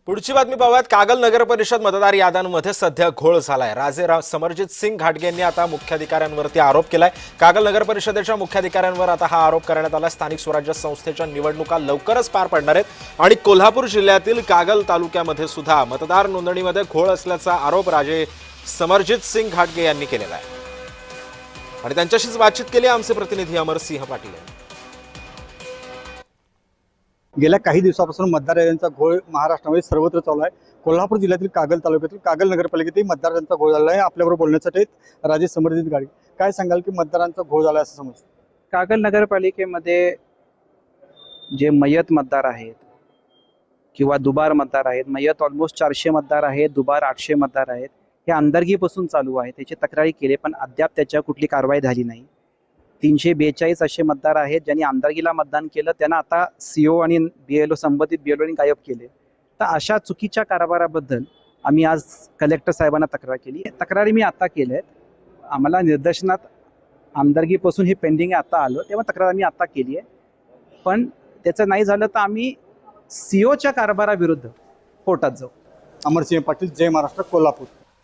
पुढची बातमी पाहूयात। कागल नगर परिषद मतदार याद्यांमध्ये सध्या घोळ झालाय। राजे समरजित सिंग घाटगे यांनी आता मुख्याधिकाऱ्यांवरती आरोप केलाय। कागल नगर परिषदेच्या मुख्याधिकाऱ्यांवर आता हा आरोप करण्यात आला। स्थानिक स्वराज्य संस्थेच्या निवडणुका लवकरच पार पडणार आहेत आणि कोल्हापूर जिल्ह्यातील कागल तालुक्यामध्ये सुद्धा मतदार नोंदणीमध्ये घोळ असल्याचा आरोप राजे समरजित सिंग घाटगे यांनी केलेला आहे आणि त्यांच्याशीच बातचीत केली आमचे प्रतिनिधी अमरसिंह पाटील यांनी। गेल्या काही दिवसापासून मतदार याद्यांचा घोळ महाराष्ट्रामध्ये सर्वत्र चालू आहे। कोल्हापूर जिल्ह्यातील कागल तालुक्यातील कागल नगरपालिकेतही मतदारांचा घोळ झाला आहे। आपल्याबरोबर बोलण्यासाठी राजे समरजित घाटगे, काय सांगाल की मतदारांचा घोळ झाला असं समजतं? कागल नगरपालिकेमध्ये जे मयत मतदार आहेत किंवा दुबार मतदार आहेत, मयत ऑलमोस्ट 400 मतदार आहेत, दुबार 800 मतदार आहेत, हे आमदारकीपासून चालू आहे। त्याची तक्रारी केली पण अद्याप त्याच्या कुठली कारवाई झाली नाही। 342 असे मतदार आहेत ज्यांनी आमदारकीला मतदान केलं, त्यांना आता सीओ आणि बीएलओ संबंधित बीएलओनी गायब केले। तर अशा चुकीच्या कारभाराबद्दल आम्ही आज कलेक्टर साहेबांना तक्रार केली। तक्रारी मी आता केल्या आहेत। आम्हाला निदर्शनात आमदारकीपासून हे पेंडिंग आहे, आता आलं तेव्हा तक्रार आम्ही आता केली आहे। पण त्याचं नाही झालं तर आम्ही सीओच्या कारभाराविरुद्ध कोर्टात जाऊ। अमरसिंह पाटील, जय महाराष्ट्र, कोल्हापूर।